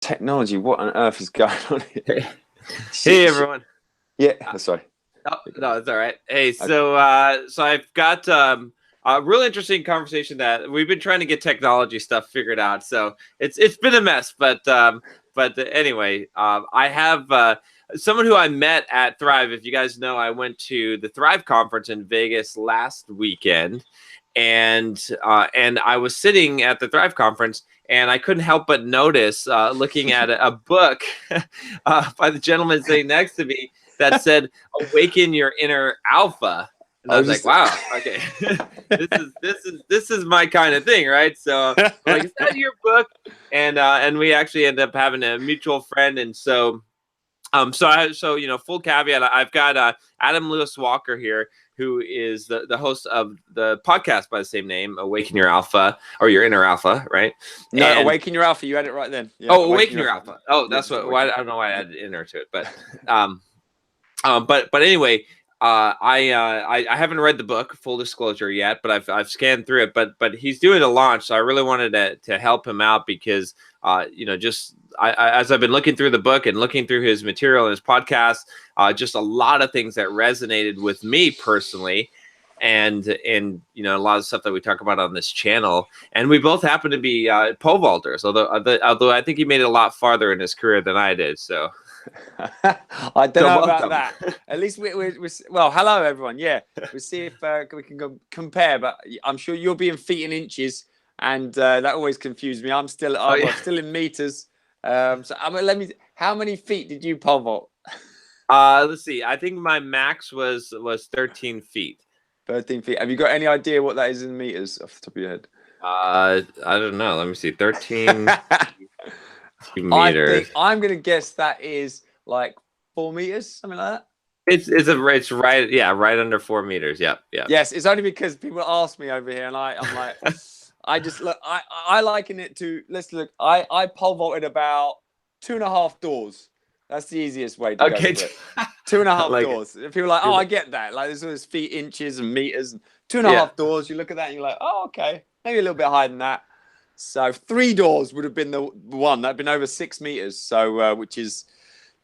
technology. What on earth is going on here? Hey everyone. Yeah, sorry. Oh, no, it's all right. Hey, so I've got a real interesting conversation that we've been trying to get technology stuff figured out. So it's been a mess, but anyway, I have someone who I met at Thrive. If you guys know, I went to the Thrive conference in Vegas last weekend, and I was sitting at the Thrive conference, and I couldn't help but notice, looking at a book by the gentleman sitting next to me that said "Awaken Your Inner Alpha," and I was like, "Wow, okay, this is my kind of thing, right?" So I'm like, "Is that your book?" And we actually ended up having a mutual friend, and so full caveat. I've got Adam Lewis Walker here, who is the host of the podcast by the same name, Awaken Your Alpha, or Your Inner Alpha, right? No, Awaken Your Alpha. You had it right then. Yeah, Awaken Your Alpha. Oh, that's why I don't know why I added inner to it, but anyway, I haven't read the book, full disclosure, yet, but I've scanned through it. But he's doing a launch, so I really wanted to help him out because as I've been looking through the book and looking through his material and his podcast, just a lot of things that resonated with me personally, and a lot of stuff that we talk about on this channel. And we both happen to be pole vaulters, although I think he made it a lot farther in his career than I did. So. I don't know about that. At least we're well. Hello, everyone. Yeah, we'll see if we can compare. But I'm sure you'll be in feet and inches, and that always confused me. I'm still still in meters. So how many feet did you pole vault? Let's see. I think my max was 13 feet. 13 feet. Have you got any idea what that is in meters off the top of your head? I don't know. Let me see. 13 meters. I'm gonna guess that is like 4 meters, something like that. It's right, yeah, right under 4 meters. Yeah. Yes, it's only because people ask me over here, and I'm like, I just look. I liken it to. Let's look. I pole vaulted about 2.5 doors. That's the easiest way to go for it. 2.5 doors. People are like, oh, I get that. Like there's all this feet, inches, and meters. 2.5 doors. You look at that, and you're like, oh, okay, maybe a little bit higher than that. So 3 doors would have been the one that'd been over 6 meters. So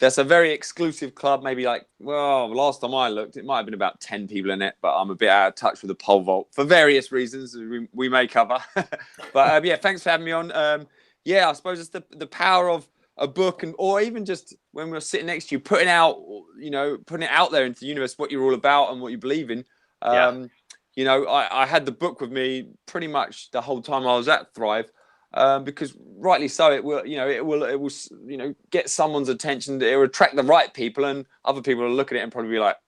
that's a very exclusive club. Maybe last time I looked, it might have been about 10 people in it. But I'm a bit out of touch with the pole vault for various reasons we may cover. But yeah, thanks for having me on. I suppose it's the power of a book, or even just when we're sitting next to you, putting it out there into the universe what you're all about and what you believe in. I had the book with me pretty much the whole time I was at Thrive, because rightly so, it will get someone's attention. It will attract the right people, and other people will look at it and probably be like,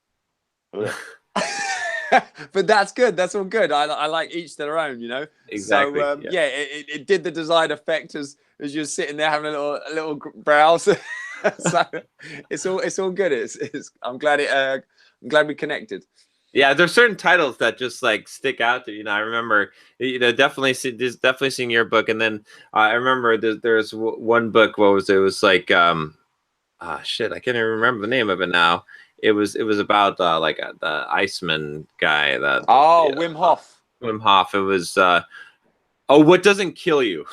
but that's good. That's all good. I like each their own, Exactly. So it did the desired effect as you're sitting there having a little browse. So it's all good. I'm glad we connected. Yeah, there's certain titles that just like stick out to I remember, definitely seeing your book, and then I remember there's one book. What was it? It was like I can't even remember the name of it now. It was about the Iceman guy. Wim Hof. Wim Hof. It was What Doesn't Kill You.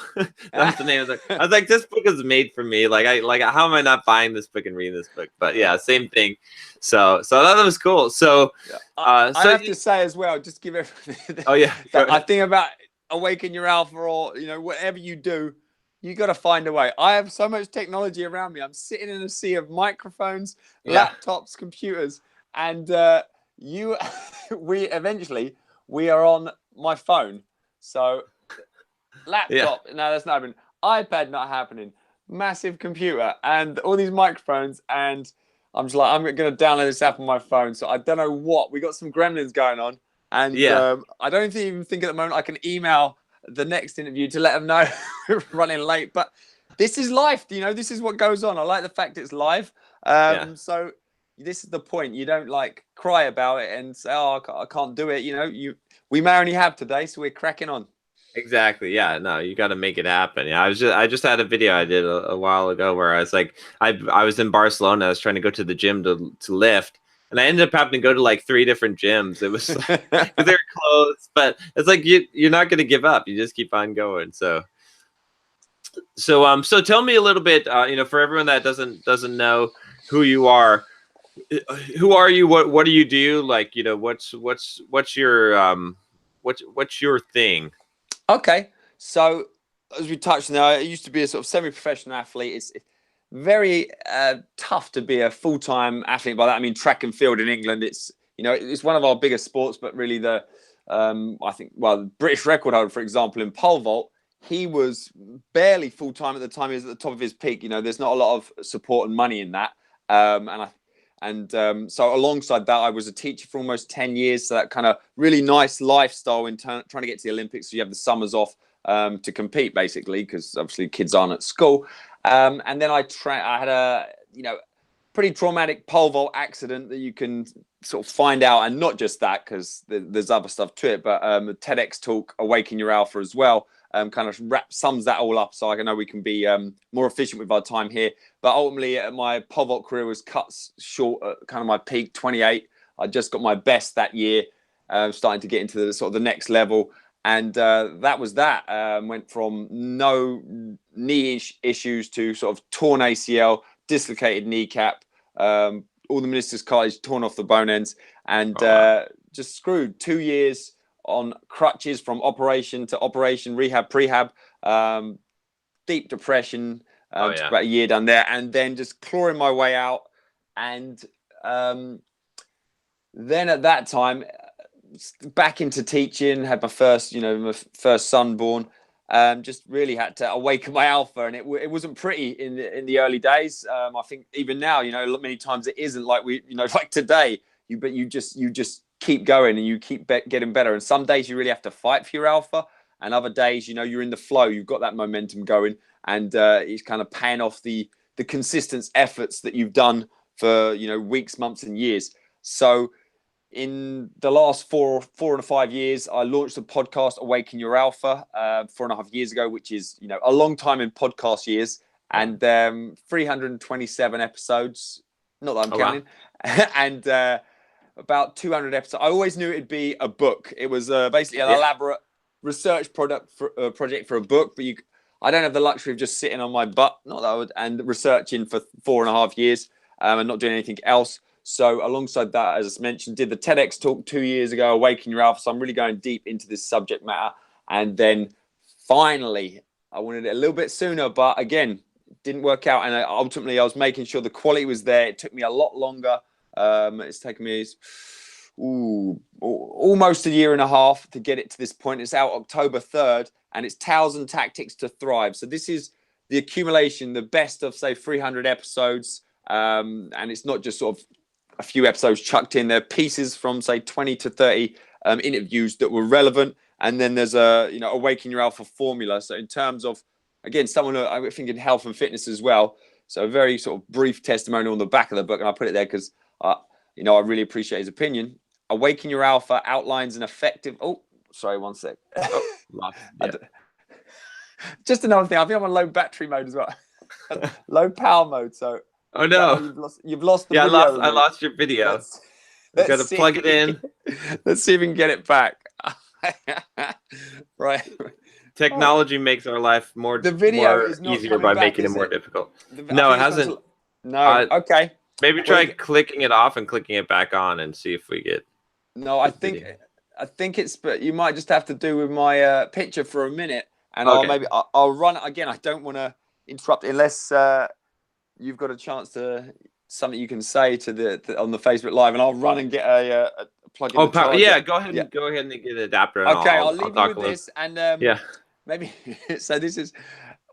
That's the name of it. I was like, this book is made for me. How am I not buying this book and reading this book? But yeah, same thing. So that was cool. So I have to say as well, just give everything. Oh yeah. I think about Awaken Your Alpha, or whatever you do, you got to find a way. I have so much technology around me. I'm sitting in a sea of microphones, laptops, computers, and we are on my phone. So laptop, no, that's not happening. iPad, not happening. Massive computer and all these microphones, and I'm just like, I'm going to download this app on my phone. So I don't know what. We got some gremlins going on. And I don't even think at the moment I can email the next interview to let them know we're running late. But this is life. This is what goes on. I like the fact it's live. So this is the point. You don't cry about it and say, oh, I can't do it. We may only have today, so we're cracking on. Exactly. Yeah. No, you got to make it happen. Yeah. I just had a video I did a while ago where I was like, I was in Barcelona. I was trying to go to the gym to lift, and I ended up having to go to 3 different gyms. It was because they're closed, but it's like you're not going to give up. You just keep on going. So So tell me a little bit, for everyone that doesn't know who you are, who are you? What do you do? Like, what's your thing? Okay, so as we touched on, I used to be a sort of semi-professional athlete. It's very tough to be a full-time athlete. By that I mean track and field in England. It's one of our biggest sports, but really I think the British record holder, for example, in pole vault, he was barely full-time at the time. He was at the top of his peak. There's not a lot of support and money in that, so alongside that, I was a teacher for almost 10 years. So that kind of really nice lifestyle in trying to get to the Olympics. So you have the summers off to compete, basically, because obviously kids aren't at school. And then I had a pretty traumatic pole vault accident that you can sort of find out, and not just that, because there's other stuff to it, but a TEDx talk, Awaken Your Alpha, as well. Kind of sums that all up, so I know we can be more efficient with our time here. But ultimately, my pole vault career was cut short at kind of my peak, 28. I just got my best that year, starting to get into the sort of the next level, and that was that. Went from no knee issues to sort of torn ACL, dislocated kneecap, all the meniscus cartilage torn off the bone ends, and just screwed. 2 years on crutches from operation to operation, rehab, prehab, deep depression, just about a year done there, and then just clawing my way out. And then at that time, back into teaching, had my first son born. Just really had to awaken my alpha, and it wasn't pretty in the early days. I think even now, many times it isn't like like today. But you just keep going and you keep getting better. And some days you really have to fight for your alpha, and other days, you're in the flow. You've got that momentum going, and it's kind of paying off the consistent efforts that you've done for weeks, months, and years. So in the last 4 and 5 years, I launched a podcast, Awaken Your Alpha, 4.5 years ago, which is a long time in podcast years, and 327 episodes. Not that I'm counting, and about 200 episodes. I always knew it'd be a book. It was basically an elaborate research project for a book, but I don't have the luxury of just sitting on my butt, not that I would, and researching for 4.5 years and not doing anything else. So alongside that, as I mentioned, did the TEDx talk 2 years ago, Awaken Your Alpha. So I'm really going deep into this subject matter. And then finally, I wanted it a little bit sooner, but again, didn't work out. And ultimately, I was making sure the quality was there. It took me a lot longer. It's taken me almost a year and a half to get it to this point. It's out October 3rd, and it's Tales and Tactics to Thrive. So this is the accumulation, the best of, say, 300 episodes. And it's not just sort of a few episodes chucked in. There are pieces from, say, 20 to 30 interviews that were relevant. And then there's Awaken Your Alpha formula. So in terms of, again, someone I think in health and fitness as well. So a very sort of brief testimonial on the back of the book. And I put it there because, I really appreciate his opinion. Awaken Your Alpha outlines an effective... Oh, sorry, one sec. Just another thing. I think I'm on low battery mode as well. Low power mode. So... Oh no! You've lost the video. I lost your video. You got to plug it in. Let's see if we can get it back. Right. Technology makes our life more easier by making it more difficult. No, it hasn't. No. Okay. Maybe try clicking it off and clicking it back on and see if we get. No, I think it's. But you might just have to do with my picture for a minute, and I'll run it again. I don't want to interrupt unless. You've got a chance to something you can say to on the Facebook Live, and I'll run and get a plug-in. Oh, go ahead and get an adapter. And okay, I'll leave you with this, and maybe. So this is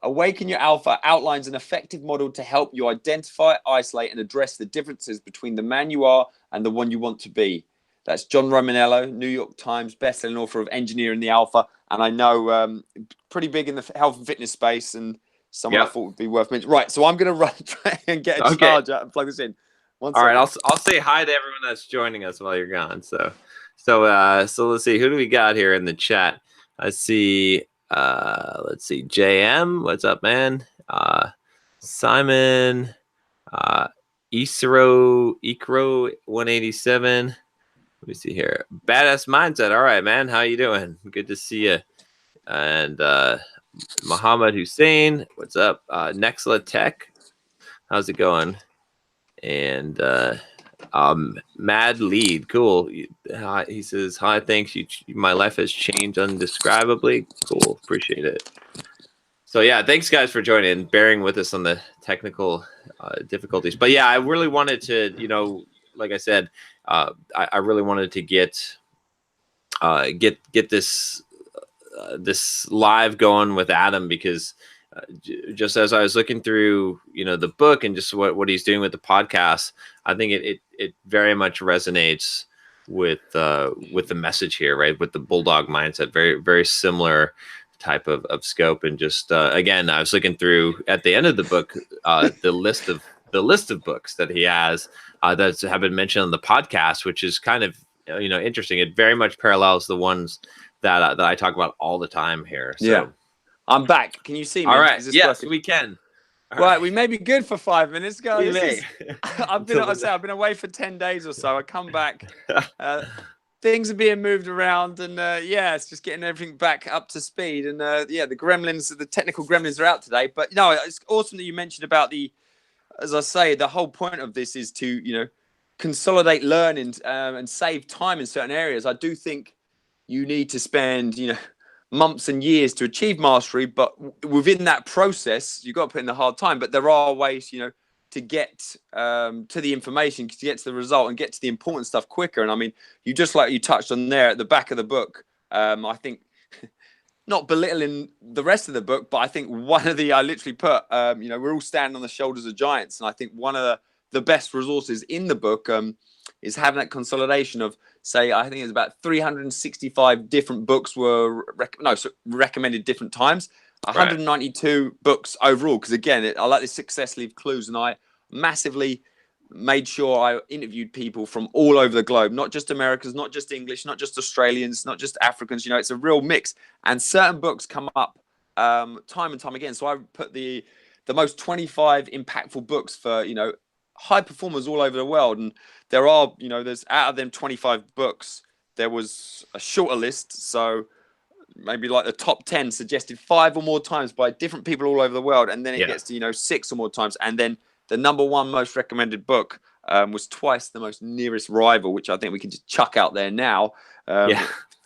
Awaken Your Alpha outlines an effective model to help you identify, isolate, and address the differences between the man you are and the one you want to be. That's John Romaniello, New York Times bestselling author of Engineering the Alpha, and I know pretty big in the health and fitness space, and someone I thought would be worth mentioning. Right, so I'm going to try and get a charger and plug this in. All right, I'll say hi to everyone that's joining us while you're gone. So let's see, who do we got here in the chat? I see. Let's see, JM, what's up, man? Simon, Ikro 187. Let me see here. Badass Mindset. All right, man. How you doing? Good to see you. And Muhammad Hussein, what's up? Nexla Tech, how's it going? And Mad Lead, cool. He says, hi, thanks. My life has changed undescribably. Cool, appreciate it. So yeah, thanks guys for joining, bearing with us on the technical difficulties. But yeah, I really wanted to, like I said, I really wanted to get this this live going with Adam, because just as I was looking through, the book and just what he's doing with the podcast, I think it very much resonates with the message here, right? With the Bulldog mindset, very, very similar type of scope. And just again, I was looking through at the end of the book, the list of books that he has that have been mentioned on the podcast, which is kind of interesting. It very much parallels the ones that I talk about all the time here. So. Yeah, I'm back. Can you see me? All right. Yes, we can. Right, we may be good for 5 minutes, guys. We may. I've been away for 10 days or so. I come back. Things are being moved around, and it's just getting everything back up to speed. And the technical gremlins are out today. But no, it's awesome that you mentioned about as I say, the whole point of this is to consolidate learning and save time in certain areas. I do think you need to spend months and years to achieve mastery, but within that process, you've got to put in the hard time. But there are ways, to get to the information, to get to the result, and get to the important stuff quicker. And I mean, you touched on there at the back of the book. I think, not belittling the rest of the book, but I think I literally put, we're all standing on the shoulders of giants, and I think one of the best resources in the book is having that consolidation of, say, I think it's about 365 different books were recommended different times, 192 books overall. Because again, I like this success leave clues, and I massively made sure I interviewed people from all over the globe, not just Americans, not just English, not just Australians, not just Africans. It's a real mix, and certain books come up time and time again. So I put the most 25 impactful books for high performers all over the world. And there are, there's out of them 25 books, there was a shorter list. So maybe like the top 10 suggested 5 or more times by different people all over the world. And then it gets to, 6 or more times. And then the number one most recommended book was twice the most nearest rival, which I think we can just chuck out there now.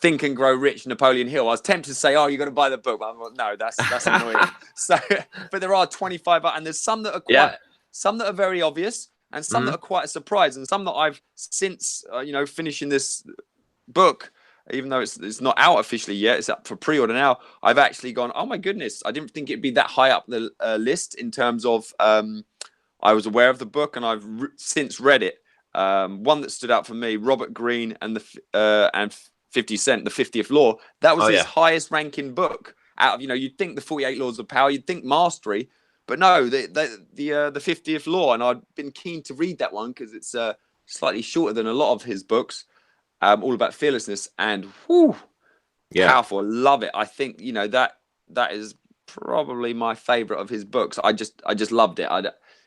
Think and Grow Rich, Napoleon Hill. I was tempted to say, you got to buy the book. But I'm like, no, that's annoying. So, but there are 25, and there's some that are some that are very obvious, and some that are quite a surprise, and some that I've since, finishing this book, even though it's not out officially yet, it's up for pre-order now. I've actually gone, oh my goodness, I didn't think it'd be that high up the list in terms of, I was aware of the book, and I've since read it. One that stood out for me, Robert Greene and 50 Cent, The 50th Law. That was his highest ranking book out of, you'd think the 48 Laws of Power, you'd think Mastery. But no, the 50th Law, and I've been keen to read that one because it's slightly shorter than a lot of his books, all about fearlessness, and powerful. Love it. I think that is probably my favorite of his books. I just loved it.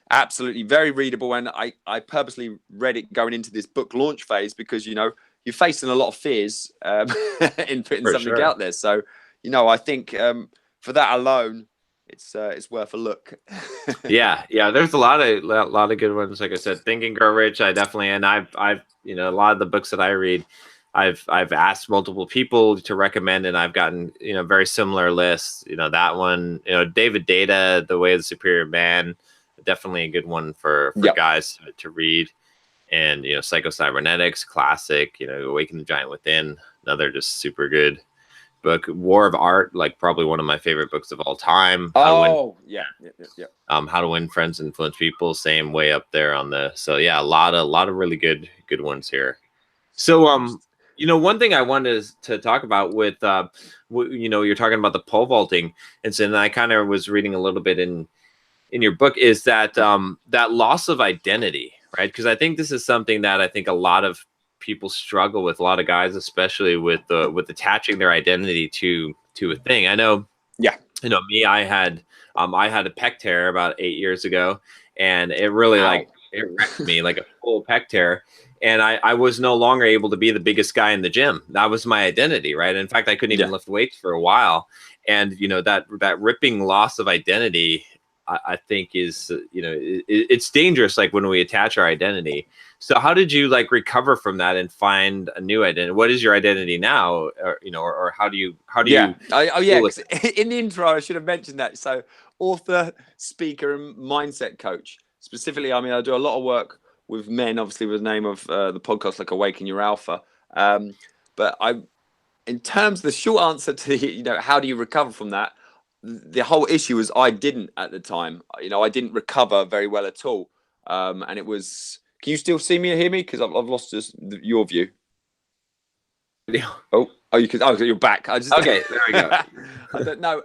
Absolutely very readable, and I purposely read it going into this book launch phase because you're facing a lot of fears in putting something out there. So I think for that alone, it's worth a look. yeah. There's a lot of good ones. Like I said, Think and Grow Rich. I definitely, and I've a lot of the books that I read, I've asked multiple people to recommend, and I've gotten very similar lists. That one, David Data, The Way of the Superior Man, definitely a good one for guys to read. And Psycho-Cybernetics, classic. Awaken the Giant Within, another just super good book. War of Art, like probably one of my favorite books of all time. How to Win Friends and Influence People, same, way up there on the. So a lot of really good ones here. So one thing I wanted to talk about with you're talking about the pole vaulting, and so I kind of was reading a little bit in your book, is that that loss of identity, right? Because I think this is something that I think a lot of people struggle with, a lot of guys, especially with attaching their identity to a thing. I know, me, I had a pec tear about 8 years ago, and it really it wrecked me, like a full pec tear. And I was no longer able to be the biggest guy in the gym. That was my identity, right? In fact, I couldn't even lift weights for a while. And that ripping loss of identity, I think is it's dangerous, like when we attach our identity. So how did you like recover from that and find a new identity? What is your identity now? Or how do you yeah. Cause in the intro I should have mentioned that. So author, speaker, and mindset coach. Specifically, I mean, I do a lot of work with men, obviously with the name of the podcast, like Awaken Your Alpha. But in terms of the short answer to how do you recover from that, the whole issue was I didn't at the time. I didn't recover very well at all. And it was. Can you still see me or hear me? Because I've lost your view. You can. Oh, you're back. Okay, there we go. I don't know.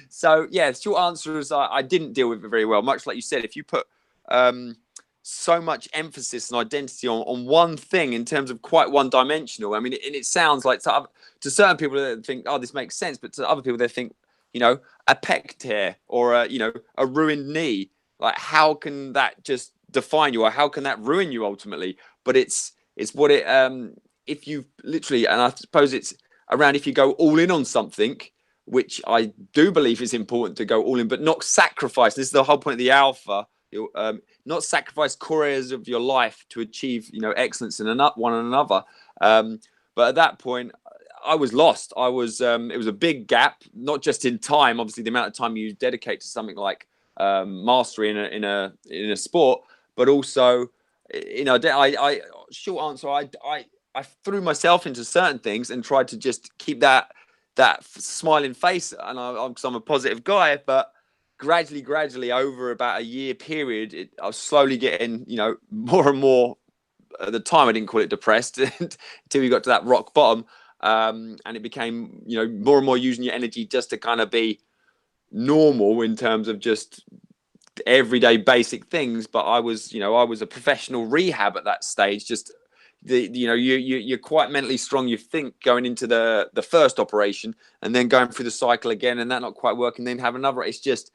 So yeah, the short answer is I didn't deal with it very well. Much like you said, if you put so much emphasis and identity on one thing in terms of quite one-dimensional. I mean, it sounds like to certain people they think, oh, this makes sense, but to other people they think, a pec tear or a ruined knee. Like, how can that just define you, or how can that ruin you ultimately? But it's what it if you literally, and I suppose it's around if you go all in on something, which I do believe is important to go all in, but not sacrifice. This is the whole point of the alpha. Not sacrifice core areas of your life to achieve, excellence in one another. But at that point, I was lost. It was a big gap, not just in time, obviously the amount of time you dedicate to something like mastery in a sport, but also, short answer, I threw myself into certain things and tried to just keep that smiling face, and because I'm a positive guy, but gradually over about a year period, I was slowly getting, more and more. At the time, I didn't call it depressed until we got to that rock bottom, and it became, more and more using your energy just to kind of be normal in terms of just everyday basic things. But I was a professional rehab at that stage. Just you're quite mentally strong, you think, going into the first operation, and then going through the cycle again, and that not quite working, then have another. It just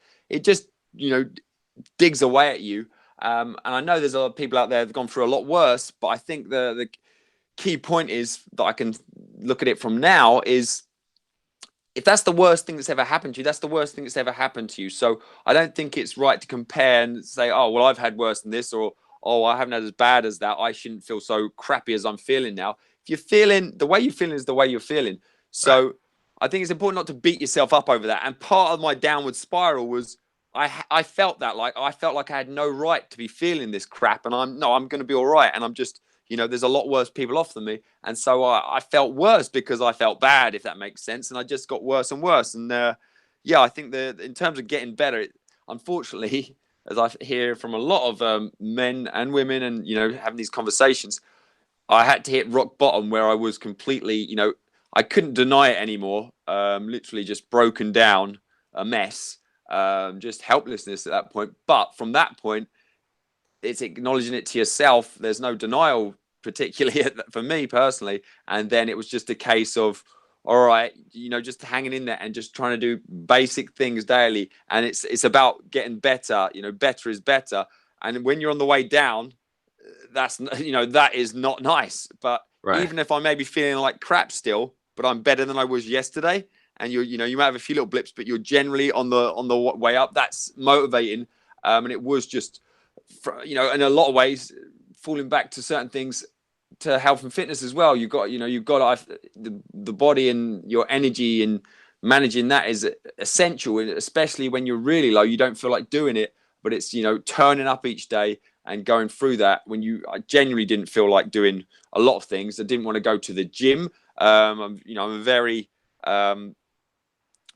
digs away at you. And I know there's a lot of people out there that have gone through a lot worse, but I think the key point is that I can look at it from now is, if that's the worst thing that's ever happened to you, that's the worst thing that's ever happened to you. So I don't think it's right to compare and say, oh, well, I've had worse than this, or, oh, I haven't had as bad as that, I shouldn't feel so crappy as I'm feeling now. If you're feeling, the way you're feeling is the way you're feeling. So right. I think it's important not to beat yourself up over that. And part of my downward spiral was I felt like I had no right to be feeling this crap, and I'm going to be all right. And I'm just, there's a lot worse people off than me. And so I felt worse because I felt bad, if that makes sense. And I just got worse and worse. And I think in terms of getting better, unfortunately, as I hear from a lot of men and women and, having these conversations, I had to hit rock bottom where I was completely, I couldn't deny it anymore. Literally just broken down, a mess, just helplessness at that point. But from that point, it's acknowledging it to yourself. There's no denial, particularly for me personally. And then it was just a case of, all right, just hanging in there and just trying to do basic things daily. And it's about getting better. Better is better. And when you're on the way down, that is not nice. But right. Even if I may be feeling like crap still, but I'm better than I was yesterday. And you might have a few little blips, but you're generally on the way up. That's motivating. And it was just, in a lot of ways, falling back to certain things, to health and fitness as well. You've got the body and your energy, and managing that is essential, especially when you're really low. You don't feel like doing it, but it's, turning up each day and going through that. I genuinely didn't feel like doing a lot of things. I didn't want to go to the gym. I'm a very, I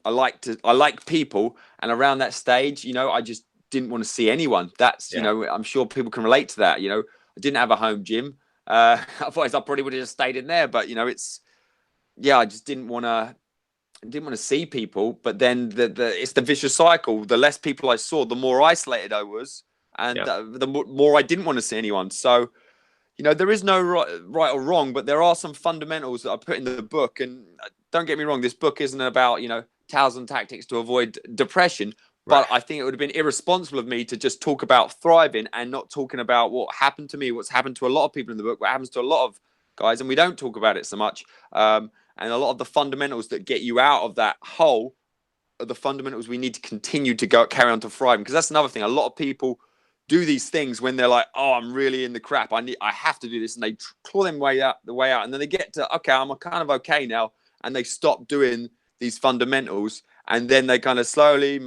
like people, and around that stage, I just didn't want to see anyone. That's, I'm sure people can relate to that. I didn't have a home gym. Otherwise I probably would have just stayed in there. But I just didn't want to see people. But then it's the vicious cycle. The less people I saw, the more isolated I was, and the more I didn't want to see anyone. So, there is no right or wrong, but there are some fundamentals that I put in the book. And don't get me wrong, this book isn't about, 1,000 tactics to avoid depression. Right. But I think it would have been irresponsible of me to just talk about thriving and not talking about what happened to me, what's happened to a lot of people in the book, what happens to a lot of guys, and we don't talk about it so much. And And a lot of the fundamentals that get you out of that hole are the fundamentals we need to continue to carry on to thrive. Because that's another thing. A lot of people do these things when they're like, oh, I'm really in the crap. I have to do this. And they claw them the way out. And then they get to, okay, I'm kind of okay now. And they stop doing these fundamentals. And then they kind of slowly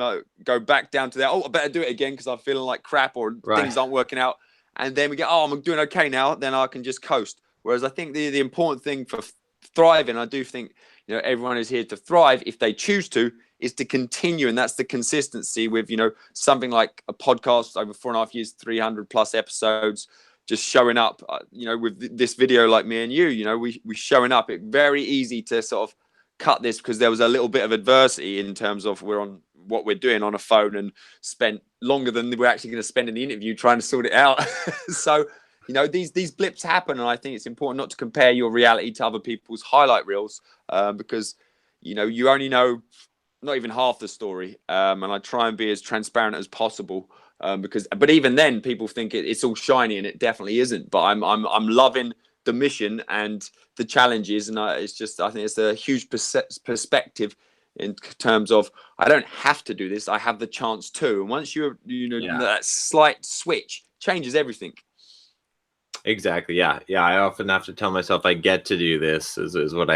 go back down to their, oh, I better do it again because I'm feeling like crap or things aren't working out. And then we get, oh, I'm doing okay now. Then I can just coast. Whereas I think the important thing for thriving, I do think, everyone is here to thrive if they choose to, is to continue. And that's the consistency with, something like a podcast over 4.5 years, 300 plus episodes, just showing up, with this video like me and you, we showing up. It's very easy to sort of cut this because there was a little bit of adversity in terms of we're on what we're doing on a phone and spent longer than we're actually going to spend in the interview trying to sort it out. So, these blips happen. And I think it's important not to compare your reality to other people's highlight reels because, you only know not even half the story. And I try and be as transparent as possible but even then people think it's all shiny and it definitely isn't. But I'm loving the mission and the challenges. And I think it's a huge perspective in terms of I don't have to do this. I have the chance to. And once that slight switch changes everything. Exactly. Yeah. I often have to tell myself I get to do this is what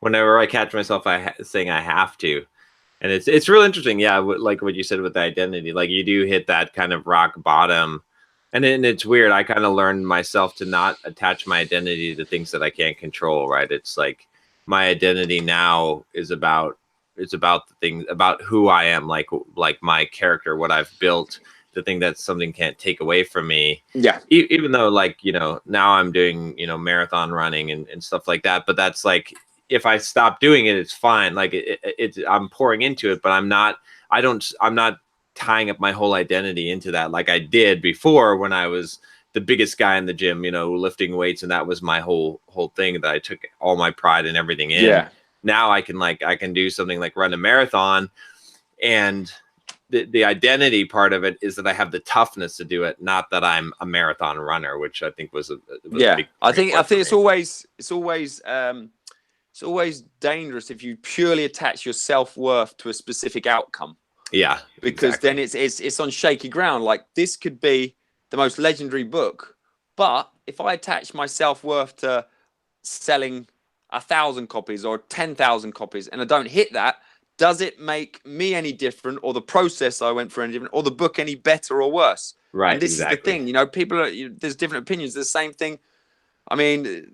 whenever I catch myself saying I have to. And it's real interesting. Yeah. Like what you said with the identity, like you do hit that kind of rock bottom. And it's weird. I kind of learned myself to not attach my identity to things that I can't control. Right. It's like my identity now is about the thing about who I am, like my character, what I've built, the thing that something can't take away from me. Yeah. Even though now I'm doing, marathon running and stuff like that. But that's like, if I stop doing it, it's fine. Like I'm pouring into it, but I'm not tying up my whole identity into that. Like I did before when I was the biggest guy in the gym, lifting weights. And that was my whole thing that I took all my pride and everything in. Yeah. Now I can do something like run a marathon, and the identity part of it is that I have the toughness to do it, not that I'm a marathon runner, which I think was a big I think it's always dangerous if you purely attach your self-worth to a specific outcome. Yeah, because then it's on shaky ground. Like this could be the most legendary book, but if I attach my self-worth to selling 1,000 copies or 10,000 copies and I don't hit that, does it make me any different, or the process I went through any different, or the book any better or worse? Right. And this is the thing, people there's different opinions. The same thing. I mean,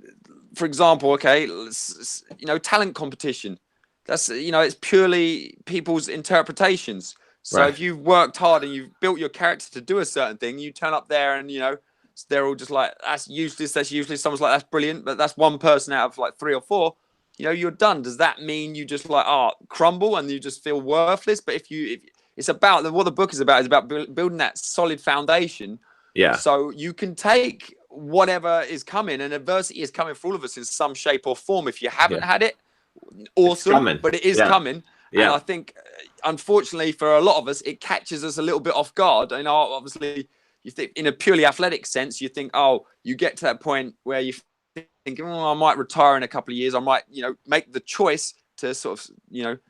for example, talent competition. That's, it's purely people's interpretations. So if you've worked hard and you've built your character to do a certain thing, you turn up there and, they're all just like, that's useless. Someone's like, that's brilliant. But that's one person out of like 3 or 4. You're done. Does that mean you just crumble and you just feel worthless? But if it's about what the book is about building that solid foundation. Yeah. So you can take whatever is coming, and adversity is coming for all of us in some shape or form. If you haven't had it, awesome, but it is coming. Yeah. And I think, unfortunately, for a lot of us, it catches us a little bit off guard. Obviously, you think in a purely athletic sense, you think, you get to that point where you think, I might retire in a couple of years. I might, make the choice to sort of,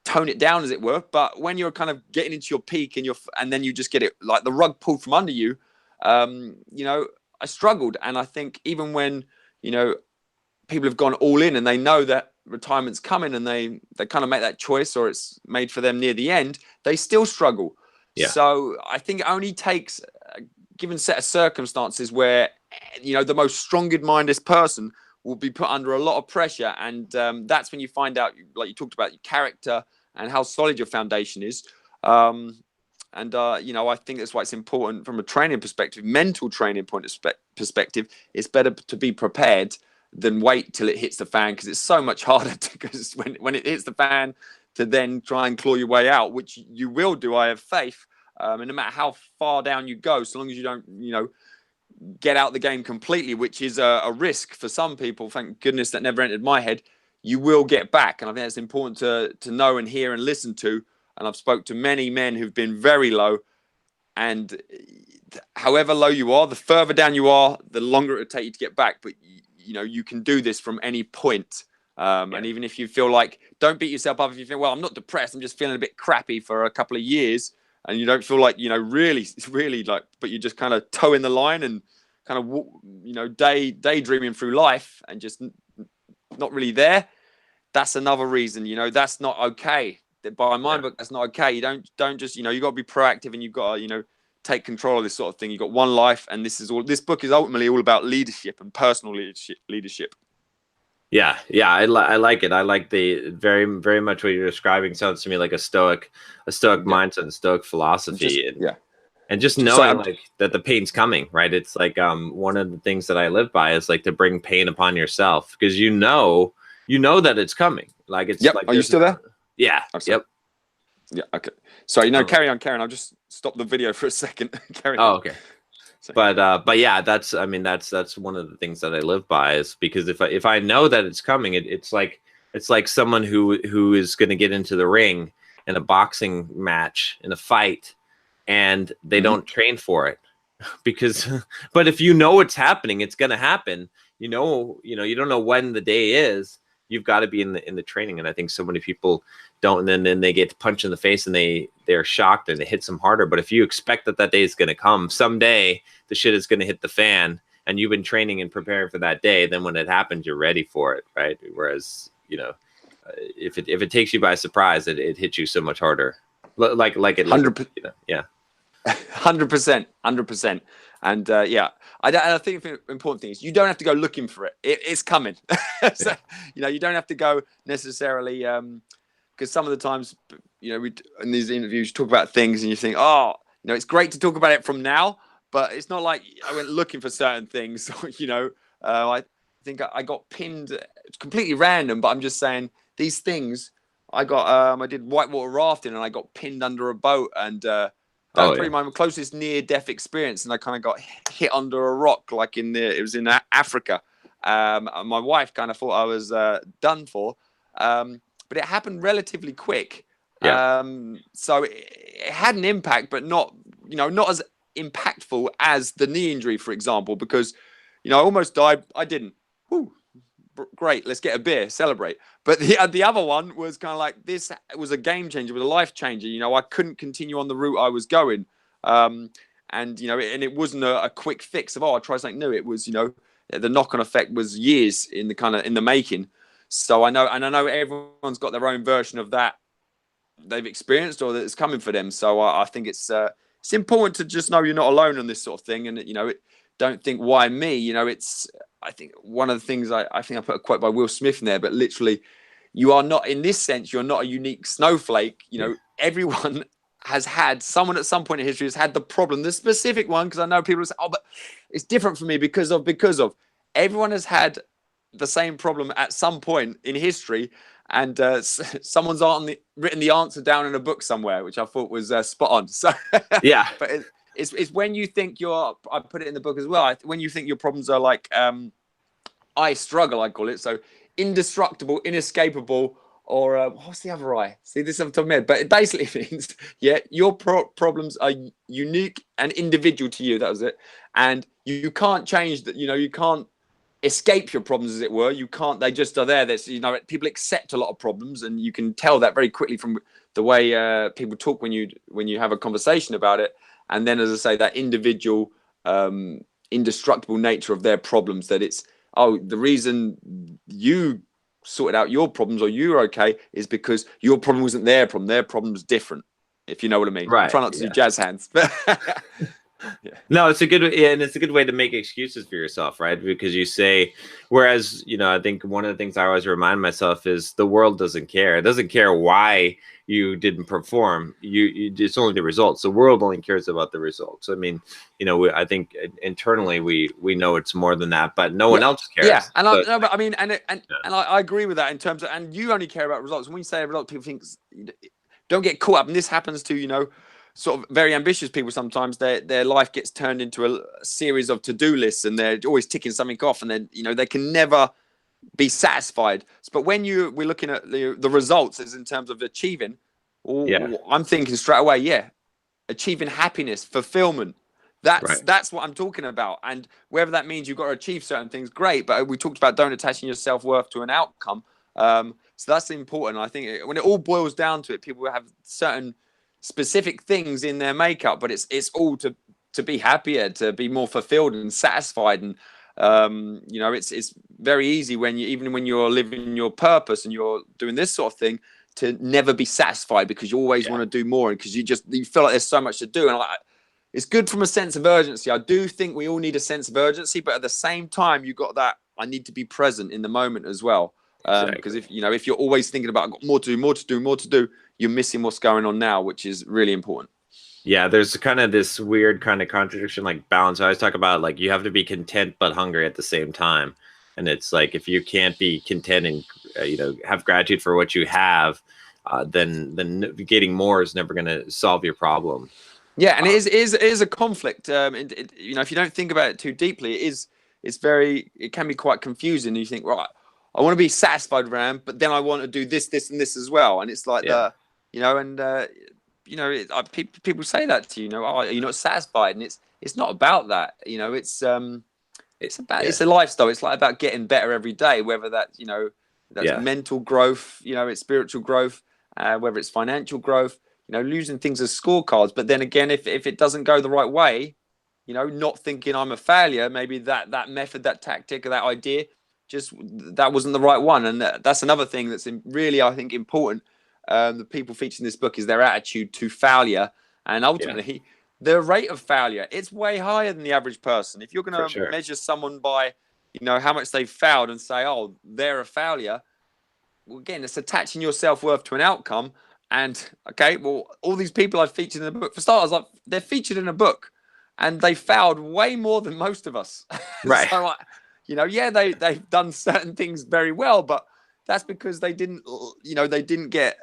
tone it down, as it were. But when you're kind of getting into your peak and then you just get it like the rug pulled from under you, I struggled. And I think even when, people have gone all in and they know that retirement's coming and they kind of make that choice, or it's made for them near the end, they still struggle. Yeah. So I think it only takes a given set of circumstances where, the most strong-minded person will be put under a lot of pressure. And that's when you find out, like you talked about, your character and how solid your foundation is. I think that's why it's important from a training perspective, mental training perspective. It's better to be prepared than wait till it hits the fan, because it's so much harder because when it hits the fan to then try and claw your way out, which you will do, I have faith. And no matter how far down you go, so long as you don't, get out the game completely, which is a risk for some people, thank goodness that never entered my head, you will get back. And I think it's important to know and hear and listen to. And I've spoke to many men who've been very low, and however low you are, the further down you are, the longer it will take you to get back. But you can do this from any point. And even if you feel like, don't beat yourself up if you think, well, I'm not depressed, I'm just feeling a bit crappy for a couple of years, and you don't feel like, really like, but you're just kind of toeing the line and kind of, daydreaming through life and just not really there. That's another reason, that's not okay. By my book, that's not okay. You don't just, you got to be proactive, and you've got to, take control of this sort of thing. You've got one life, and this book is ultimately all about leadership and personal leadership. Yeah, I like it. I like the very, very much what you're describing. Sounds to me like a stoic mindset, and stoic philosophy, and just knowing like that the pain's coming, right? It's like one of the things that I live by is like to bring pain upon yourself, because you know that it's coming. Like it's like, are you still there? Yeah. Yep. Yeah. Okay. Sorry. Carry on, Karen. I'll just stop the video for a second. Carry on. Oh, okay. But yeah, that's one of the things that I live by, is because if I know that it's coming, it's like someone who is going to get into the ring in a boxing match, in a fight, and they don't train for it, because but if you know it's happening, it's going to happen. You don't know when the day is. You've got to be in the training, and I think so many people don't, and then they get punched in the face and they're shocked and it hits them harder. But if you expect that day is going to come, someday the shit is going to hit the fan, and you've been training and preparing for that day, then when it happens, you're ready for it, right? Whereas if it takes you by surprise, it hits you so much harder. Like it 100%. Yeah. 100%. And I think the important thing is you don't have to go looking for it. It's coming. So, you don't have to go necessarily, because some of the times, we in these interviews you talk about things and you think, it's great to talk about it from now, but it's not like I went looking for certain things. I think I got pinned. It's completely random, but I'm just saying these things. I did whitewater rafting and I got pinned under a boat, and that was probably my closest near-death experience, and I kind of got hit under a rock, like it was in Africa. My wife kind of thought I was done for, but it happened relatively quick. So it had an impact, but not as impactful as the knee injury, for example, because I almost died. I didn't. Woo. Great, let's get a beer, celebrate. But the other one was kind of like, this was a game changer, it was a life changer. I couldn't continue on the route I was going, and it wasn't a quick fix of I'll try something new. It was the knock-on effect was years in the making. So I know everyone's got their own version of that they've experienced or that's coming for them. So I think it's important to just know you're not alone on this sort of thing, and don't think, why me? I think one of the things I think I put a quote by Will Smith in there, but literally, you are not, in this sense, you're not a unique snowflake. Everyone has had, someone at some point in history has had the problem, the specific one, because I know people say, but it's different for me because of. Everyone has had the same problem at some point in history, and someone's written the answer down in a book somewhere, which I thought was spot on. So yeah, but it's when you think I put it in the book as well, when you think your problems are like I struggle, I call it, so indestructible, inescapable, or what's the other I? See, this is off the top of my head, but it basically means your problems are unique and individual to you. That was it, and you can't change that. You can't escape your problems, as it were. You can't. They just are there. That's people accept a lot of problems, and you can tell that very quickly from the way people talk when you have a conversation about it. And then, as I say, that individual, indestructible nature of their problems, that it's, the reason you sorted out your problems or you're okay is because your problem wasn't their problem. Their problem's different, if you know what I mean. Right. Try not to do jazz hands. No, it's a good way to make excuses for yourself, right? Because you say, whereas, I think one of the things I always remind myself is the world doesn't care. It doesn't care why you didn't perform. It's only the results. The world only cares about the results. I mean, I think internally we know it's more than that, but no one else cares. Yeah, and I agree with that in terms of, and you only care about results. When you say results, people think, don't get caught up, and this happens to sort of very ambitious people. Sometimes their life gets turned into a series of to-do lists, and they're always ticking something off, and then they can never be satisfied. But when we're looking at the results as in terms of achieving, I'm thinking straight away, achieving happiness, fulfillment. That's what I'm talking about. And whether that means you've got to achieve certain things, great. But we talked about don't attaching your self-worth to an outcome. So that's important. I think when it all boils down to it, people have certain specific things in their makeup, but it's all to be happier, to be more fulfilled and satisfied. And you know, it's very easy when even when you're living your purpose and you're doing this sort of thing, to never be satisfied, because you always want to do more, and because you feel like there's so much to do. And it's good from a sense of urgency. I do think we all need a sense of urgency, but at the same time, you got that I need to be present in the moment as well. Because if you're always thinking about I've got more to do, you're missing what's going on now, which is really important. Yeah, there's kind of this weird kind of contradiction, like balance. I always talk about like you have to be content but hungry at the same time, and it's like if you can't be content and have gratitude for what you have, then getting more is never going to solve your problem. Yeah, and it is a conflict. If you don't think about it too deeply, it can be quite confusing. You think, right, I want to be satisfied with RAM, but then I want to do this, and this as well, and it's like people say that to you, oh, you're not satisfied, and it's not about that. It's a lifestyle. It's like about getting better every day, whether that's mental growth, it's spiritual growth, whether it's financial growth, losing things as scorecards. But then again, if it doesn't go the right way, not thinking I'm a failure, maybe that method, that tactic, or that idea, just that wasn't the right one. And that's another thing that's really, I think, important. The people featured in this book is their attitude to failure, and ultimately the rate of failure, it's way higher than the average person. If you're going to measure someone by how much they've failed and say, oh, they're a failure, well, again, it's attaching your self-worth to an outcome. And all these people I've featured in the book, for starters, they're featured in a book, and they failed way more than most of us. Right. So they've done certain things very well, but that's because they didn't get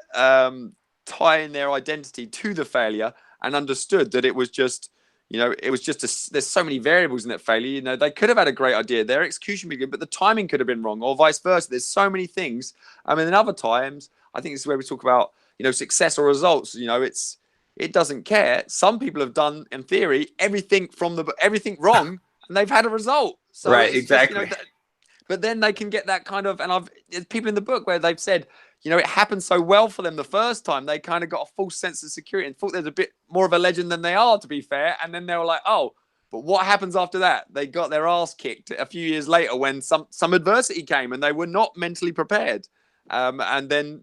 tying their identity to the failure and understood that it was just, there's so many variables in that failure. They could have had a great idea, their execution would be good, but the timing could have been wrong, or vice versa. There's so many things. I mean, in other times, I think this is where we talk about, success or results. It doesn't care. Some people have done, in theory, everything wrong, and they've had a result. So right, exactly. But then they can get that kind of, and there's people in the book where they've said, it happened so well for them the first time, they kind of got a false sense of security and thought there's a bit more of a legend than they are, to be fair. And then they were like, oh, but what happens after that? They got their ass kicked a few years later when some adversity came and they were not mentally prepared. And then,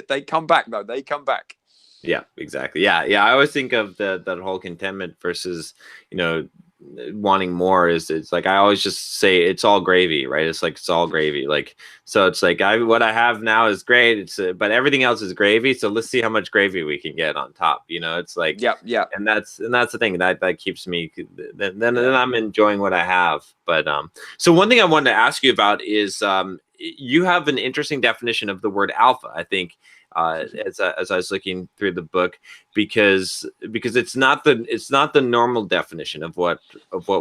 they come back, though. They come back. Yeah, exactly. Yeah. I always think of that whole contentment versus, wanting more it's like I always just say it's all gravy, right? It's like it's all gravy. Like, so it's like what I have now is great. But everything else is gravy. So let's see how much gravy we can get on top. It's like yeah. And that's the thing that keeps me. Then I'm enjoying what I have. But so one thing I wanted to ask you about is you have an interesting definition of the word alpha, I think. As I was looking through the book, because it's not the normal definition of what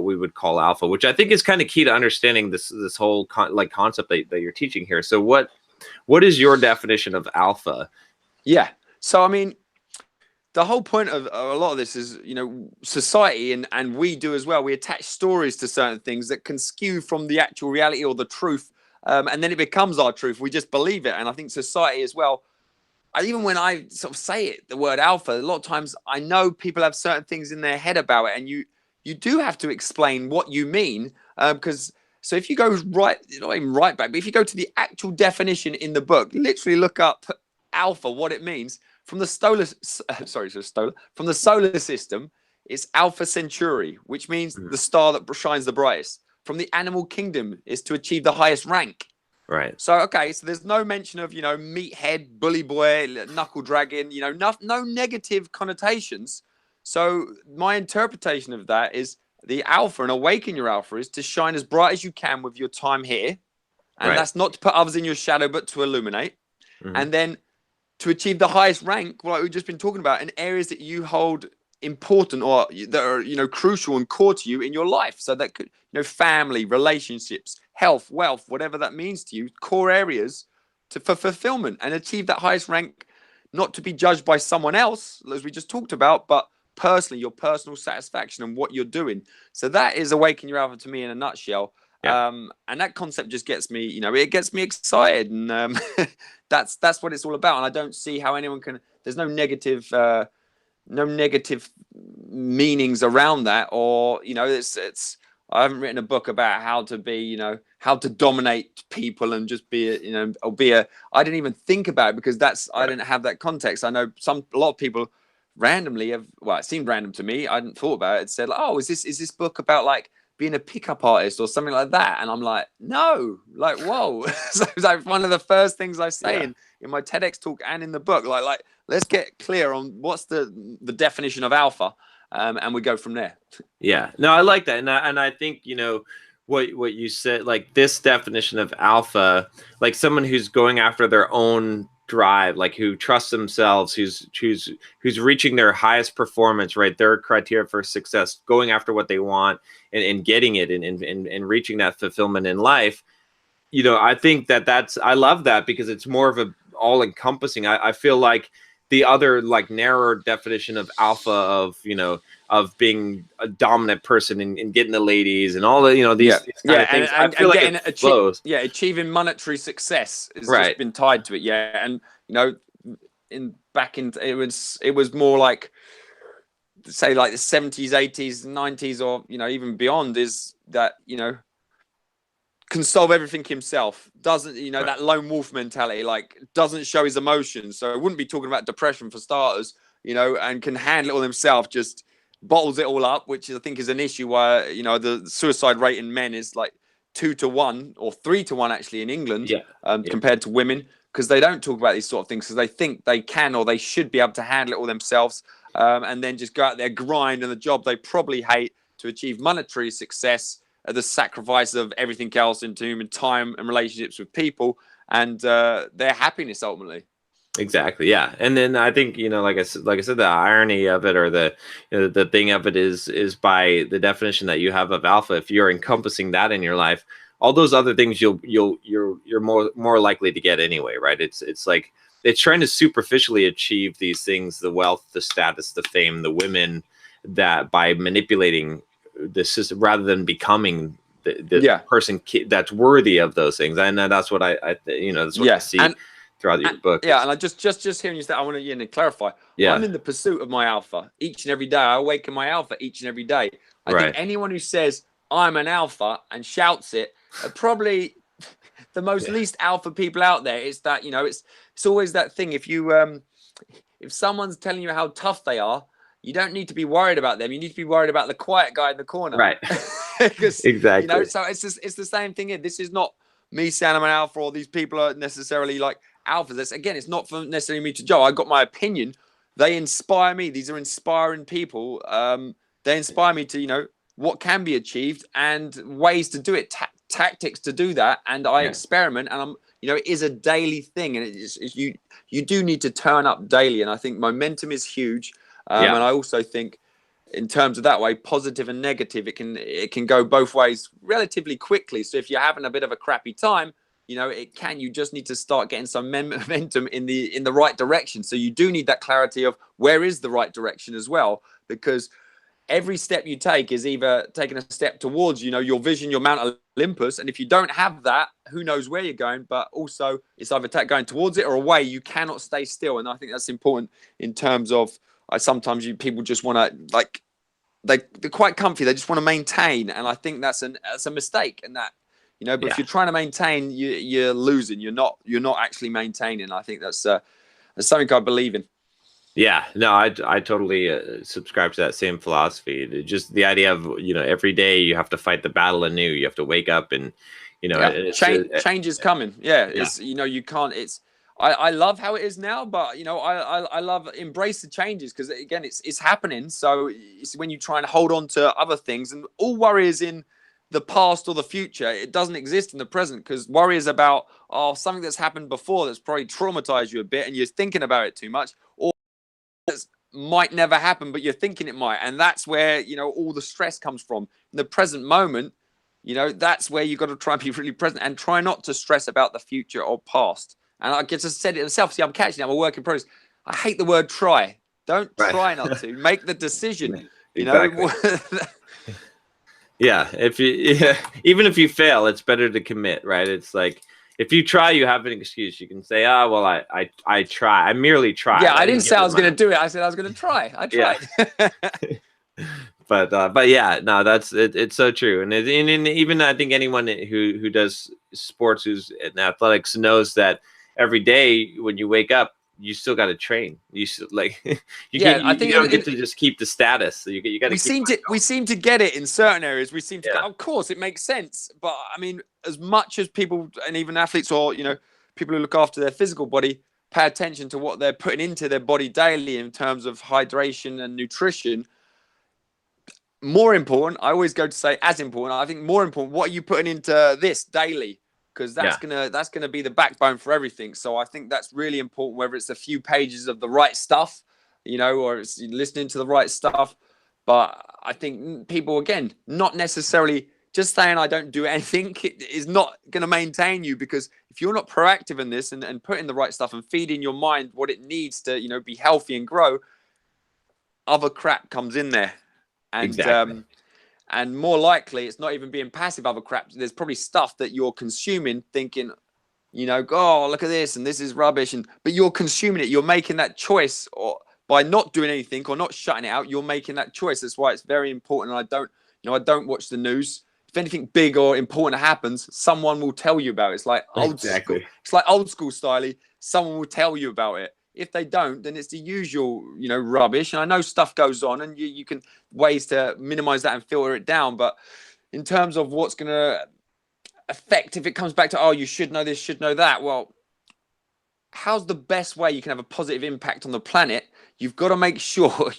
we would call alpha, which I think is kind of key to understanding this whole concept that you're teaching here. So what is your definition of alpha? Yeah. So I mean, the whole point of a lot of this is, society and we do as well. We attach stories to certain things that can skew from the actual reality or the truth, and then it becomes our truth. We just believe it, and I think society as well. Even when I sort of say it, the word alpha, a lot of times I know people have certain things in their head about it, and you do have to explain what you mean, because so if you go not even right back, but if you go to the actual definition in the book, literally look up alpha, what it means from the solar system, it's Alpha Centauri, which means the star that shines the brightest. From the animal kingdom, is to achieve the highest rank. Right. So, so there's no mention of, meathead, bully boy, knuckle dragon, no negative connotations. So my interpretation of that is the alpha, and awaken your alpha, is to shine as bright as you can with your time here. And that's not to put others in your shadow, but to illuminate. Mm-hmm. And then to achieve the highest rank, like we've just been talking about, in areas that you hold important or that are, crucial and core to you in your life. So that could, family, relationships, health, wealth, whatever that means to you, core areas for fulfillment, and achieve that highest rank, not to be judged by someone else, as we just talked about, but personally, your personal satisfaction and what you're doing. So that is awaken your alpha to me in a nutshell. And that concept just gets me, it gets me excited, and that's what it's all about. And I don't see how anyone can. There's no negative meanings around that, or it's. I haven't written a book about how to be, how to dominate people and just be I didn't even think about it because I didn't have that context. I know a lot of people randomly it seemed random to me. I hadn't thought about it. It said, oh, is this book about like being a pickup artist or something like that? And I'm like, no, like, whoa. So it's like one of the first things I say in my TEDx talk and in the book, like let's get clear on what's the definition of alpha. And we go from there. Yeah, no, I like that, and I think what you said, like this definition of alpha, like someone who's going after their own drive, like who trusts themselves, who's reaching their highest performance, right? Their criteria for success, going after what they want and getting it and reaching that fulfillment in life. I think I love that because it's more of a all encompassing. I feel like the other like narrower definition of alpha of being a dominant person and getting the ladies and all the these kind of things. I feel like it flows. Achieving monetary success has right. just been tied to it. And it was more like, say, like the 70s, 80s, 90s, or even beyond, is that can solve everything himself, doesn't that lone wolf mentality, like doesn't show his emotions, so I wouldn't be talking about depression for starters, and can handle it all himself, just bottles it all up, which I think is an issue where the suicide rate in men is like 2 to 1 or 3 to 1 actually in England, compared to women, because they don't talk about these sort of things because they think they can or they should be able to handle it all themselves, and then just go out there, grind in the job they probably hate to achieve monetary success at the sacrifice of everything else into human time and relationships with people and their happiness ultimately. Exactly. Yeah. And then I think, like I said, the irony of it, or the thing of it is by the definition that you have of alpha, if you're encompassing that in your life, all those other things you're more likely to get anyway. Right. It's like, it's trying to superficially achieve these things, the wealth, the status, the fame, the women, that by manipulating the system rather than becoming the person that's worthy of those things. And that's what that's what I see throughout your book. Yeah, and I just hearing you say, I want to clarify. Yeah, I'm in the pursuit of my alpha each and every day. I awaken my alpha each and every day. I think anyone who says I'm an alpha and shouts it are probably the most least alpha people out there. It's that it's always that thing. If someone's telling you how tough they are, you don't need to be worried about them. You need to be worried about the quiet guy in the corner. Right. Exactly. So it's the same thing here. This is not me saying I'm an alpha or these people are necessarily like alphas. Again, it's not for necessarily me to judge. I got my opinion. They inspire me. These are inspiring people. They inspire me to, what can be achieved and ways to do it, tactics to do that. And I experiment, and it is a daily thing. And you do need to turn up daily. And I think momentum is huge. And I also think, in terms of that way, positive and negative, it can go both ways relatively quickly. So if you're having a bit of a crappy time, you just need to start getting some momentum in the right direction. So you do need that clarity of where is the right direction as well, because every step you take is either taking a step towards, your vision, your Mount Olympus. And if you don't have that, who knows where you're going, but also it's either going towards it or away. You cannot stay still. And I think that's important in terms of, sometimes people just want to, they're quite comfy. They just want to maintain. And I think that's a mistake. And that, but if you're trying to maintain, you're losing. You're not actually maintaining. I think that's something I believe in. Yeah, no, I totally subscribe to that same philosophy. Just the idea of, every day you have to fight the battle anew. You have to wake up and, change is coming. Yeah. It's, you can't, I love how it is now, but I love embrace the changes, because again, it's happening. So it's when you try and hold on to other things, and all worry is in the past or the future. It doesn't exist in the present, because worry is about something that's happened before that's probably traumatized you a bit, and you're thinking about it too much, or that might never happen, but you're thinking it might, and that's where all the stress comes from. In the present moment, that's where you've got to try and be really present and try not to stress about the future or past. And I just said it myself. See, I'm catching it. I'm a work in progress. I hate the word try. Don't try not to. Make the decision. Exactly. Yeah, even if you fail, it's better to commit, right? It's like if you try, you have an excuse. You can say, "Ah, well, I try. I merely tried. Yeah, I I didn't didn't say give I it was going my." to do it. I said I was going to try. I Yeah. tried. But yeah, no, that's it. It's so true, and even I think anyone who does sports, who's in athletics, knows that every day when you wake up, you still got to train. You still, like Yeah, I you think don't get to just keep the status. So you got to keep on we going. seem to get it in certain areas. We seem to go, Yeah, of course, it makes sense. But I mean, as much as people and even athletes or people who look after their physical body pay attention to what they're putting into their body daily in terms of hydration and nutrition, more important, I always go to say as important, I think more important, what are you putting into this daily? Because yeah, that's gonna be the backbone for everything. So I think that's really important, whether it's a few pages of the right stuff, or it's listening to the right stuff. But I think people, again, not necessarily just saying I don't do anything is not going to maintain you, because if you're not proactive in this and putting the right stuff and feeding your mind what it needs to be healthy and grow, other crap comes in there. And exactly. and more likely it's not even being passive other crap. There's probably stuff that you're consuming thinking, oh, look at this and this is rubbish, but you're consuming it. You're making that choice, or by not doing anything or not shutting it out, you're making that choice. That's why it's very important. And I don't watch the news. If anything big or important happens, someone will tell you about it. It's like old school. Exactly. It's like old school style. Someone will tell you about it. If they don't, then it's the usual, rubbish. And I know stuff goes on, and you can ways to minimize that and filter it down. But in terms of what's going to affect, if it comes back to, oh, you should know this, should know that, well, how's the best way you can have a positive impact on the planet? You've got to make sure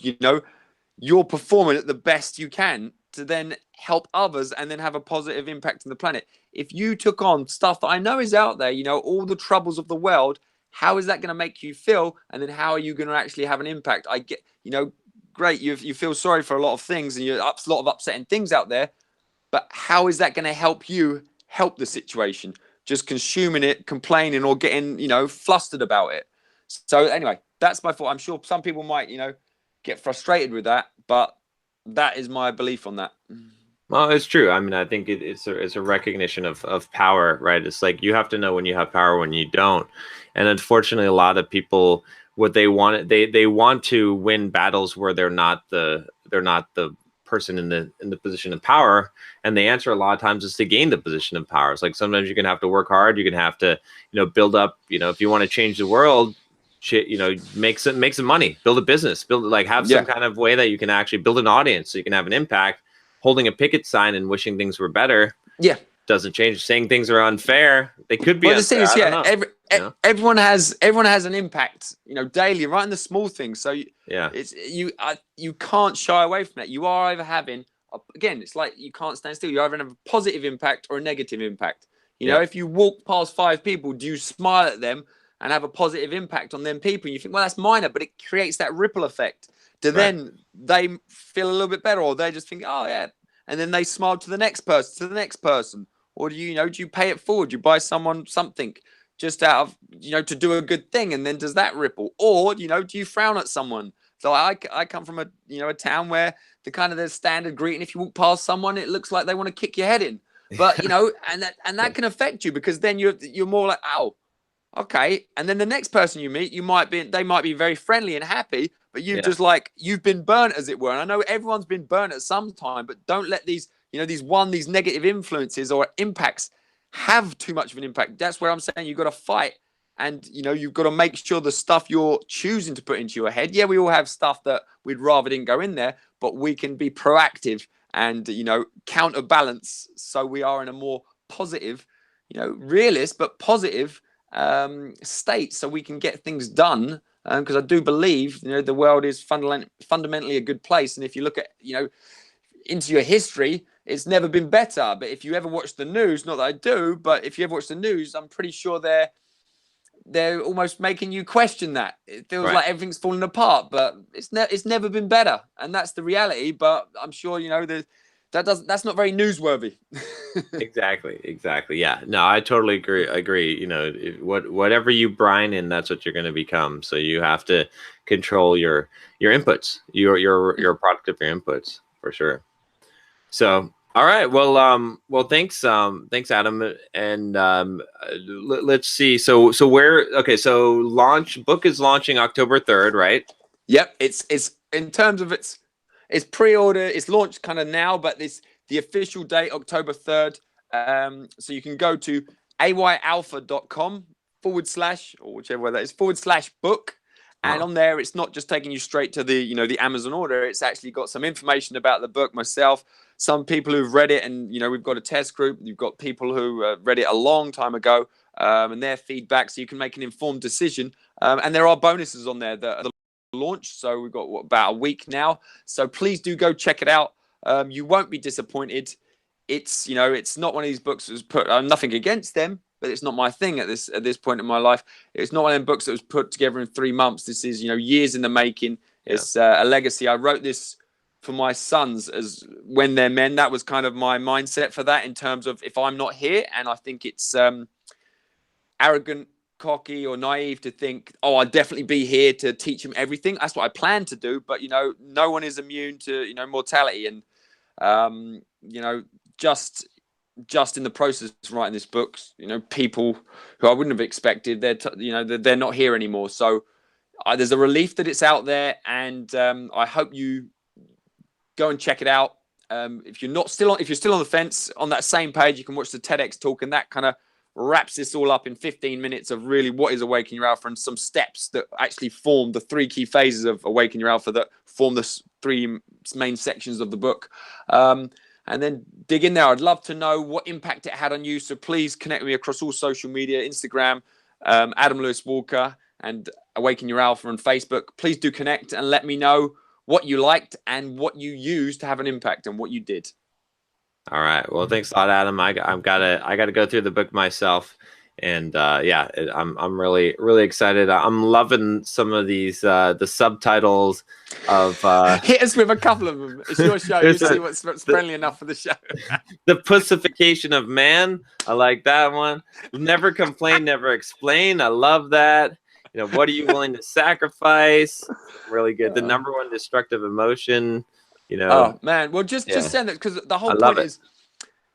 you're performing at the best you can to then help others and then have a positive impact on the planet. If you took on stuff that I know is out there, all the troubles of the world, how is that going to make you feel? And then how are you going to actually have an impact? I get, great, you feel sorry for a lot of things and you're a lot of upsetting things out there, but how is that going to help you help the situation? Just consuming it, complaining, or getting, flustered about it. So anyway, that's my thought. I'm sure some people might, get frustrated with that, but that is my belief on that. Well, it's true. I mean, I think it's a recognition of power, right? It's like you have to know when you have power, when you don't. And unfortunately, a lot of people, what they want to win battles where they're not the person in the position of power. And the answer a lot of times is to gain the position of power. It's like sometimes you're gonna have to work hard. You're gonna have to build up. If you want to change the world, make some money, build a business, have some kind of way that you can actually build an audience so you can have an impact. Holding a picket sign and wishing things were better doesn't change. Saying things are unfair, they could be Well, the unfair. thing is, I don't know. everyone has an impact, daily, right in the small things. So Yeah, you can't shy away from that. You are either having, again, it's like you can't stand still. You either have a positive impact or a negative impact. If you walk past 5 people, do you smile at them and have a positive impact on them people? And you think, well, that's minor, but it creates that ripple effect. right. Then they feel a little bit better, or they just think, oh yeah, and then they smile to the next person. Or do you pay it forward? You buy someone something just out of, to do a good thing, and then does that ripple? Or, do you frown at someone? So I come from a town where the standard greeting, if you walk past someone, it looks like they want to kick your head in. But, and that can affect you, because then you're more like, oh, okay. And then the next person you meet, they might be very friendly and happy, but Yeah, you've been burnt, as it were. And I know everyone's been burnt at some time, but don't let these negative influences or impacts have too much of an impact. That's where I'm saying you've got to fight, and you've got to make sure the stuff you're choosing to put into your head. Yeah, we all have stuff that we'd rather didn't go in there, but we can be proactive and counterbalance, so we are in a more positive, realist but positive state, so we can get things done. Because I do believe the world is fundamentally a good place, and if you look at into your history, it's never been better. But if you ever watch the news, not that I do, but if you ever watch the news, I'm pretty sure they're almost making you question that. It feels right. like everything's falling apart, but it's never been better, and that's the reality. But I'm sure that's not very newsworthy. Exactly. Yeah. No, I totally agree. Whatever you brine in, that's what you're going to become. So you have to control your inputs. Your product of your inputs, for sure. So, All right. Well, thanks, Adam. And let's see. So where? Okay. So book is launching October 3rd, right? Yep. It's in terms of it's pre-order. It's launched kind of now, but the official date October 3rd. So you can go to ayalpha.com / or whichever way that is /book. And on there, it's not just taking you straight to the the Amazon order. It's actually got some information about the book, myself, some people who've read it, and we've got a test group. You've got people who read it a long time ago, and their feedback, so you can make an informed decision. And there are bonuses on there that are the launch. So we've got about a week now. So please do go check it out. You won't be disappointed. It's it's not one of these books that was put. Nothing against them, but it's not my thing at this point in my life. It's not one of them books that was put together in 3 months. This is years in the making. Yeah. It's a legacy. I wrote this for my sons as when they're men. That was kind of my mindset for that, in terms of if I'm not here. And I think it's arrogant, cocky, or naive to think, oh, I'll definitely be here to teach them everything. That's what I plan to do. But no one is immune to mortality, and just in the process of writing this book, people who I wouldn't have expected, they're not here anymore. So there's a relief that it's out there, and I hope you go and check it out. If you're still on the fence, on that same page, you can watch the TEDx talk, and that kind of wraps this all up in 15 minutes of really what is Awaken Your Alpha, and some steps that actually form the 3 key phases of Awaken Your Alpha that form the 3 main sections of the book. And then dig in there. I'd love to know what impact it had on you. So please connect with me across all social media, Instagram, Adam Lewis Walker, and Awaken Your Alpha on Facebook. Please do connect and let me know what you liked and what you used to have an impact and what you did. All right. Well, thanks a lot, Adam. I gotta go through the book myself. And I'm really excited. I'm loving some of these the subtitles of hit us with a couple of them. It's your show. You see what's friendly enough for the show. The pussification of man. I like that one. Never complain, never explain. I love that. What are you willing to sacrifice? Really good. The number 1 destructive emotion. Oh man. Well, just send it, because the whole point is,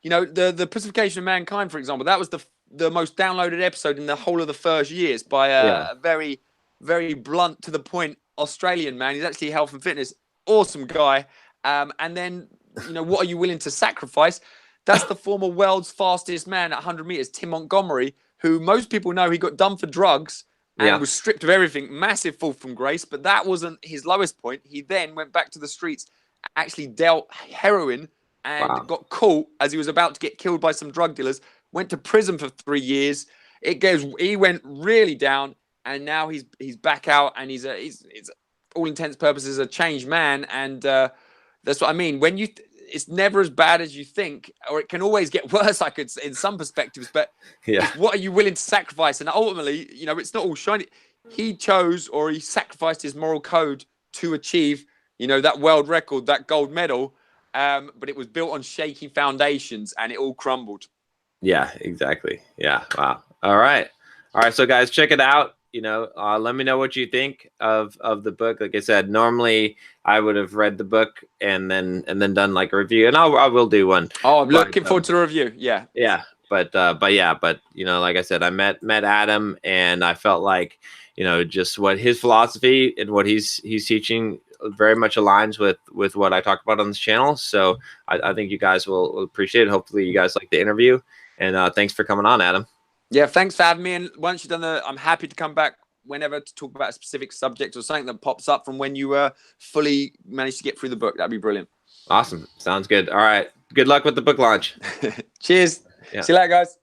the pussification of mankind, for example. That was the most downloaded episode in the whole of the first years by a very, very blunt, to the point Australian man. He's actually health and fitness, awesome guy. And then, what are you willing to sacrifice? That's the former world's fastest man at 100 meters, Tim Montgomery, who most people know he got done for drugs and was stripped of everything. Massive fall from grace, but that wasn't his lowest point. He then went back to the streets, actually dealt heroin, and got caught as he was about to get killed by some drug dealers. Went to prison for 3 years. He went really down, and now he's back out, and he's all intents and purposes a changed man. And that's what I mean. When it's never as bad as you think, or it can always get worse. I could say in some perspectives, but what are you willing to sacrifice? And ultimately, it's not all shiny. He chose, or he sacrificed his moral code to achieve, that world record, that gold medal. But it was built on shaky foundations, and it all crumbled. Yeah, exactly. Yeah. Wow. All right. So guys, check it out. Let me know what you think of the book. Like I said, normally I would have read the book and then done like a review, and I will do one. Oh, I'm looking forward to the review. Yeah. Yeah. But like I said, I met Adam, and I felt like, just what his philosophy and what he's teaching very much aligns with what I talk about on this channel. So I think you guys will appreciate it. Hopefully you guys like the interview, and thanks for coming on, Adam. Yeah, thanks for having me. And once you've done I'm happy to come back whenever to talk about a specific subject or something that pops up from when you fully managed to get through the book. That'd be brilliant. Awesome. Sounds good. All right. Good luck with the book launch. Cheers. Yeah. See you later, guys.